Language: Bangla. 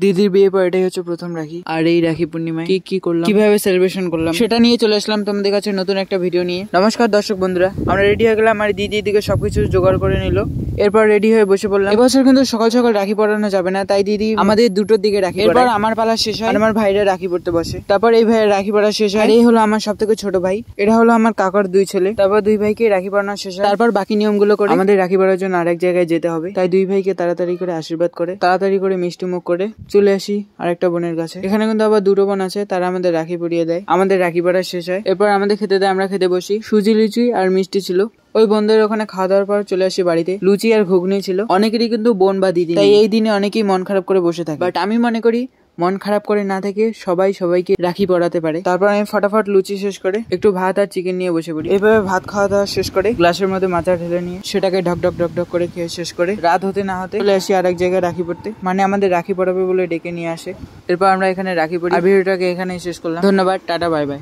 দিদির বিয়ে পর এটাই হচ্ছে প্রথম রাখি। আর এই রাখি পূর্ণিমায় কি করলাম, কিভাবে সেলিব্রেশন করলাম, সেটা নিয়ে চলে আসলাম তোমাদের কাছে নতুন একটা ভিডিও নিয়ে। নমস্কার দর্শক বন্ধুরা, আমরা রেডি হয়ে গেলাম। আমার দিদি দিকে সবকিছু জোগাড় করে নিল, এরপর রেডি হয়ে বসে পড়লাম। এবছর কিন্তু সকাল সকাল রাখি পরানো যাবে না, তাই দিদি আমাদের 2টোর দিকে রাখি। এরপর আমার পালা শেষ হয়, আমার ভাইরা রাখি পড়তে বসে। তারপর এই ভাইয়ের রাখি পড়া শেষ হয়। এই হলো আমার সব থেকে ছোট ভাই, এটা হলো আমার কাকার 2 ছেলে। তারপর 2 ভাইকে রাখি পরানো শেষ হয়। তারপর বাকি নিয়মগুলো করে আমাদের রাখি পরার জন্য আরেক জায়গায় যেতে হবে, তাই 2 ভাইকে তাড়াতাড়ি করে আশীর্বাদ করে তাড়াতাড়ি করে মিষ্টি মুখ করে চলে আসি আরেকটা বোনের কাছে। এখানে কিন্তু আবার 2টো বোন আছে, তারা আমাদের রাখি পরিয়ে দেয়। আমাদের রাখি পড়া শেষ হয়, এরপর আমাদের খেতে দেয়, আমরা খেতে বসি। সুজি লুচি আর মিষ্টি ছিল। ওই বোনদের ওখানে খাওয়া দাওয়ার পর চলে আসি বাড়িতে। লুচি আর ঘুগনি ছিল। অনেকেরই কিন্তু বোন বা দিদি, তাই এই দিনে অনেকেই মন খারাপ করে বসে থাকে, বাট আমি মনে করি মন খারাপ করে না থেকে সবাই সবাইকে রাখি পরাতে পারে। তারপর আমি ফটাফট লুচি শেষ করে একটু ভাত আর চিকেন নিয়ে বসে পড়ি। এইভাবে ভাত খাওয়া দাওয়া শেষ করে গ্লাসের মধ্যে মাথা ঢেলে নিয়ে সেটাকে ঢক ঢক ঢক ঢক করে খেয়ে শেষ করে রাত হতে না হতে চলে আসি আরেক জায়গায় রাখি পড়তে, মানে আমাদের রাখি পরাবে বলে ডেকে নিয়ে আসে। এরপর আমরা এখানে রাখি পড়ি। আর ভিডিওটাকে এখানেই শেষ করলাম। ধন্যবাদ, টাটা, বাই বাই।